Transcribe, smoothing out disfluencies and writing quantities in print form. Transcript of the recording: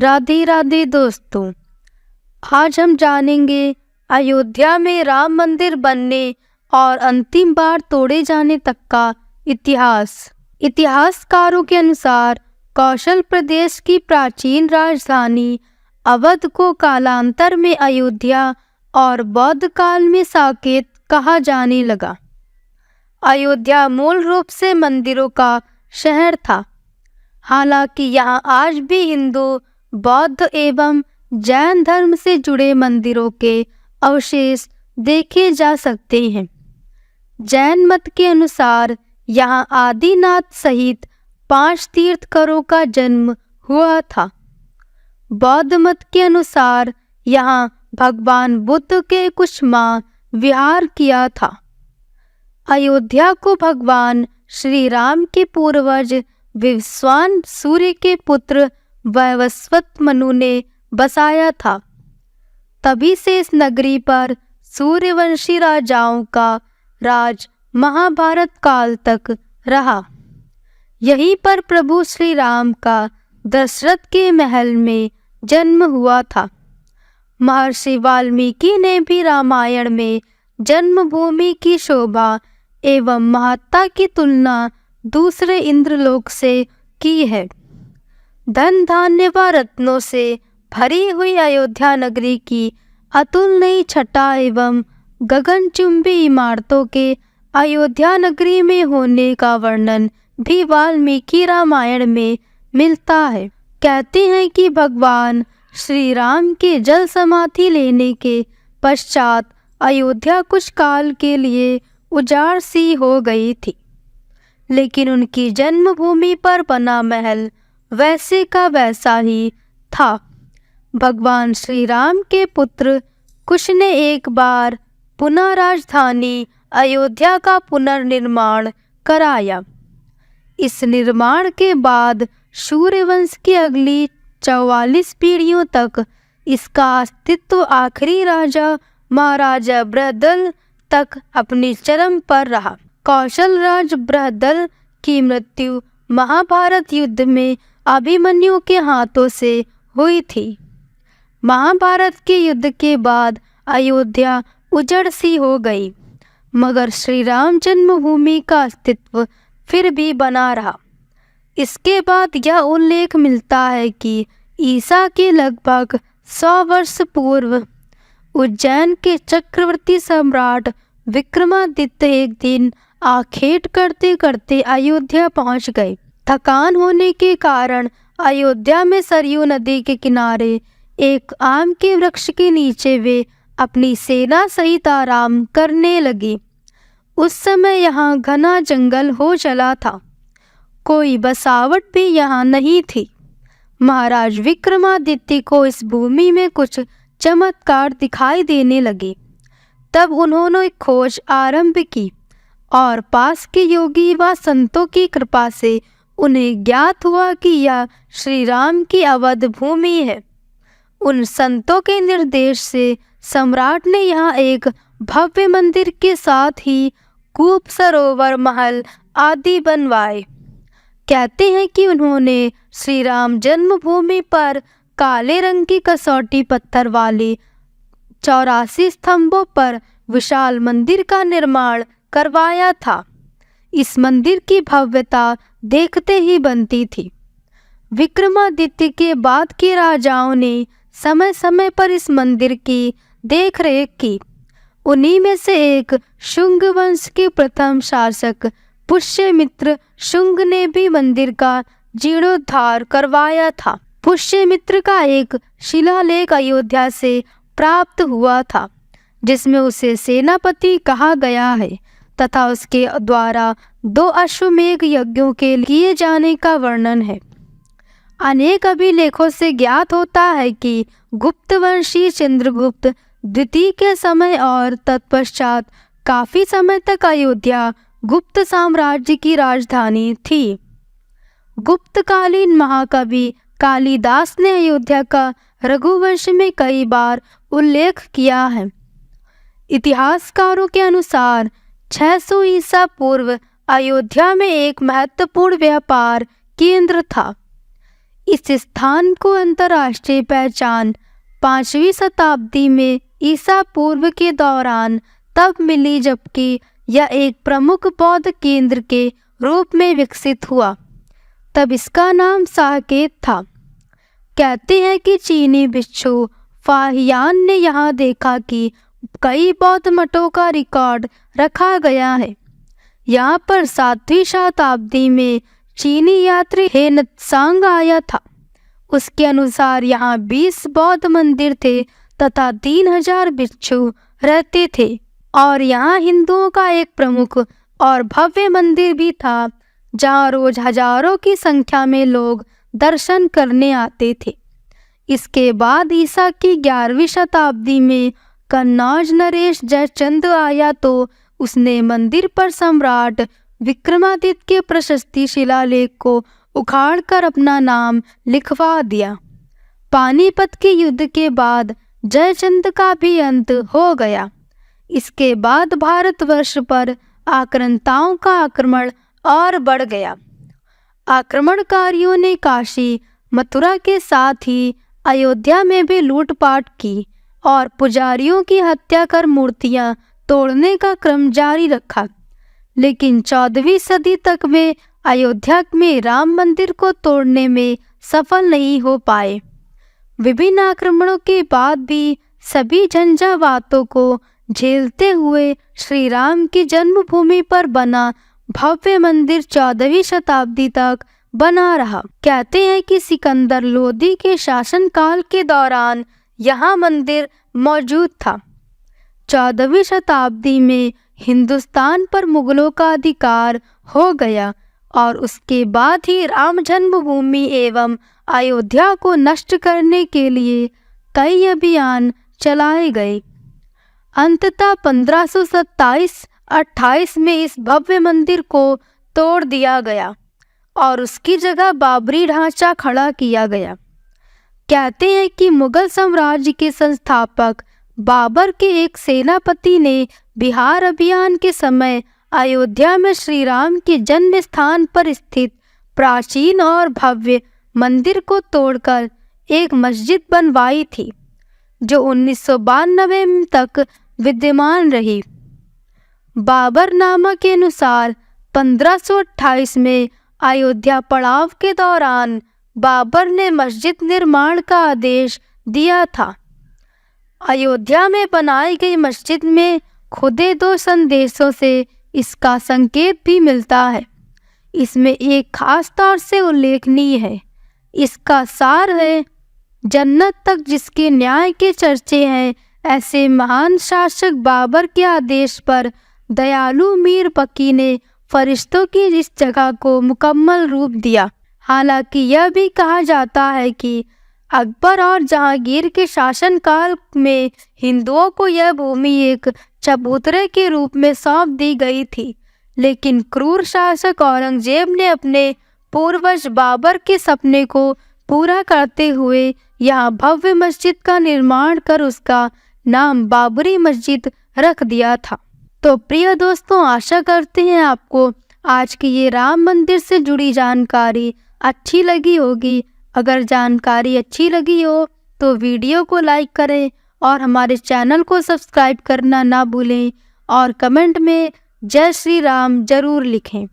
राधे राधे दोस्तों, आज हम जानेंगे अयोध्या में राम मंदिर बनने और अंतिम बार तोड़े जाने तक का इतिहास। इतिहासकारों के अनुसार कौशल प्रदेश की प्राचीन राजधानी अवध को कालांतर में अयोध्या और बौद्ध काल में साकेत कहा जाने लगा। अयोध्या मूल रूप से मंदिरों का शहर था। हालांकि यहाँ आज भी हिंदू, बौद्ध एवं जैन धर्म से जुड़े मंदिरों के अवशेष देखे जा सकते हैं। जैन मत के अनुसार यहाँ आदिनाथ सहित 5 तीर्थंकरों का जन्म हुआ था। बौद्ध मत के अनुसार यहाँ भगवान बुद्ध के कुछ माह विहार किया था। अयोध्या को भगवान श्री राम के पूर्वज विवस्वान सूर्य के पुत्र वैवस्वत मनु ने बसाया था। तभी से इस नगरी पर सूर्यवंशी राजाओं का राज महाभारत काल तक रहा। यहीं पर प्रभु श्री राम का दशरथ के महल में जन्म हुआ था। महर्षि वाल्मीकि ने भी रामायण में जन्मभूमि की शोभा एवं महत्ता की तुलना दूसरे इंद्रलोक से की है। धन धान्य व रत्नों से भरी हुई अयोध्या नगरी की अतुलनीय छटा एवं गगनचुंबी इमारतों के अयोध्या नगरी में होने का वर्णन भी वाल्मीकि रामायण में मिलता है। कहते हैं कि भगवान श्री राम के जल समाधि लेने के पश्चात अयोध्या कुछ काल के लिए उजाड़ सी हो गई थी, लेकिन उनकी जन्मभूमि पर बना महल वैसे का वैसा ही था। भगवान श्री राम के पुत्र कुश ने एक बार पुनः राजधानी अयोध्या का पुनर्निर्माण कराया। इस निर्माण के बाद सूर्यवंश की अगली 44 पीढ़ियों तक इसका अस्तित्व आखिरी राजा महाराजा बृहदल तक अपनी चरम पर रहा। कौशल राज बृहदल की मृत्यु महाभारत युद्ध में अभिमन्यु के हाथों से हुई थी। महाभारत के युद्ध के बाद अयोध्या उजड़ सी हो गई, मगर श्री राम जन्मभूमि का अस्तित्व फिर भी बना रहा। इसके बाद यह उल्लेख मिलता है कि ईसा के लगभग 100 वर्ष पूर्व उज्जैन के चक्रवर्ती सम्राट विक्रमादित्य एक दिन आखेट करते करते अयोध्या पहुंच गए। थकान होने के कारण अयोध्या में सरयू नदी के किनारे एक आम के वृक्ष के नीचे वे अपनी सेना सहित आराम करने लगे। उस समय यहाँ घना जंगल हो चला था, कोई बसावट भी यहाँ नहीं थी। महाराज विक्रमादित्य को इस भूमि में कुछ चमत्कार दिखाई देने लगे। तब उन्होंने खोज आरंभ की और पास के योगी व संतों की कृपा से उन्हें ज्ञात हुआ कि यह श्री राम की अवध भूमि है। उन संतों के निर्देश से सम्राट ने यहाँ एक भव्य मंदिर के साथ ही कूप, सरोवर, महल आदि बनवाए। कहते हैं कि उन्होंने श्री राम जन्मभूमि पर काले रंग की कसौटी पत्थर वाले 84 स्तंभों पर विशाल मंदिर का निर्माण करवाया था। इस मंदिर की भव्यता देखते ही बनती थी। विक्रमादित्य के बाद के राजाओं ने समय समय पर इस मंदिर की देखरेख की। उन्हीं में से एक शुंग वंश के प्रथम शासक पुष्यमित्र शुंग ने भी मंदिर का जीर्णोद्धार करवाया था। पुष्यमित्र का एक शिलालेख अयोध्या से प्राप्त हुआ था, जिसमें उसे सेनापति कहा गया है तथा उसके द्वारा 2 अश्वमेध यज्ञों के किए जाने का वर्णन है। अनेक अभिलेखों से ज्ञात होता है कि गुप्त वंशी चंद्रगुप्त द्वितीय के समय और तत्पश्चात काफी समय तक अयोध्या गुप्त साम्राज्य की राजधानी थी। गुप्तकालीन महाकवि कालिदास ने अयोध्या का रघुवंश में कई बार उल्लेख किया है। इतिहासकारों के अनुसार 600 ईसा पूर्व अयोध्या में एक महत्वपूर्ण व्यापार केंद्र था। इस स्थान को अंतर्राष्ट्रीय पहचान 5वीं शताब्दी में ईसा पूर्व के दौरान तब मिली जबकि यह एक प्रमुख बौद्ध केंद्र के रूप में विकसित हुआ। तब इसका नाम साकेत था। कहते हैं कि चीनी भिक्षु फाहियान ने यहाँ देखा कि कई बौद्ध मठों का रिकॉर्ड रखा गया है। यहाँ पर 7वीं शताब्दी में चीनी यात्री हेनत्सांग आया था। उसके अनुसार यहाँ 20 बौद्ध मंदिर थे तथा 3000 भिक्षु रहते थे और यहाँ हिंदुओं का एक प्रमुख और भव्य मंदिर भी था जहाँ रोज हजारों की संख्या में लोग दर्शन करने आते थे। इसके बाद ईसा की 11वीं शताब्दी में कन्नौज नरेश जयचंद आया तो उसने मंदिर पर सम्राट विक्रमादित्य के प्रशस्ति शिलालेख को उखाड़कर अपना नाम लिखवा दिया। पानीपत के युद्ध के बाद जयचंद का भी अंत हो गया। इसके बाद भारतवर्ष पर आक्रांताओं का आक्रमण और बढ़ गया। आक्रमणकारियों ने काशी मथुरा के साथ ही अयोध्या में भी लूटपाट की और पुजारियों की हत्या कर मूर्तियां तोड़ने का क्रम जारी रखा। लेकिन 14वीं सदी तक वे अयोध्या में राम मंदिर को तोड़ने में सफल नहीं हो पाए। विभिन्न आक्रमणों के बाद भी सभी झंझावातों को झेलते हुए श्री राम की जन्मभूमि पर बना भव्य मंदिर 14वीं शताब्दी तक बना रहा। कहते हैं कि सिकंदर लोदी के शासनकाल के दौरान यहाँ मंदिर मौजूद था। 14वीं शताब्दी में हिंदुस्तान पर मुगलों का अधिकार हो गया और उसके बाद ही राम जन्मभूमि एवं अयोध्या को नष्ट करने के लिए कई अभियान चलाए गए। अंततः 1527-28 में इस भव्य मंदिर को तोड़ दिया गया और उसकी जगह बाबरी ढांचा खड़ा किया गया। कहते हैं कि मुगल साम्राज्य के संस्थापक बाबर के एक सेनापति ने बिहार अभियान के समय अयोध्या में श्री राम के जन्म स्थान पर स्थित प्राचीन और भव्य मंदिर को तोड़कर एक मस्जिद बनवाई थी जो 1992 तक विद्यमान रही। बाबरनामा के अनुसार 1528 में अयोध्या पड़ाव के दौरान बाबर ने मस्जिद निर्माण का आदेश दिया था। अयोध्या में बनाई गई मस्जिद में खुदे 2 संदेशों से इसका संकेत भी मिलता है। इसमें एक खास तौर से उल्लेखनीय है। इसका सार है, जन्नत तक जिसके न्याय के चर्चे हैं, ऐसे महान शासक बाबर के आदेश पर दयालु मीर बकी ने फरिश्तों की इस जगह को मुकम्मल रूप दिया। हालांकि यह भी कहा जाता है कि अकबर और जहांगीर के शासनकाल में हिंदुओं को यह भूमि एक चबूतरे के रूप में सौंप दी गई थी, लेकिन क्रूर शासक औरंगजेब ने अपने पूर्वज बाबर के सपने को पूरा करते हुए यहाँ भव्य मस्जिद का निर्माण कर उसका नाम बाबरी मस्जिद रख दिया था। तो प्रिय दोस्तों, आशा करते हैं आपको आज की ये राम मंदिर से जुड़ी जानकारी अच्छी लगी होगी। अगर जानकारी अच्छी लगी हो तो वीडियो को लाइक करें और हमारे चैनल को सब्सक्राइब करना ना भूलें और कमेंट में जय श्री राम जरूर लिखें।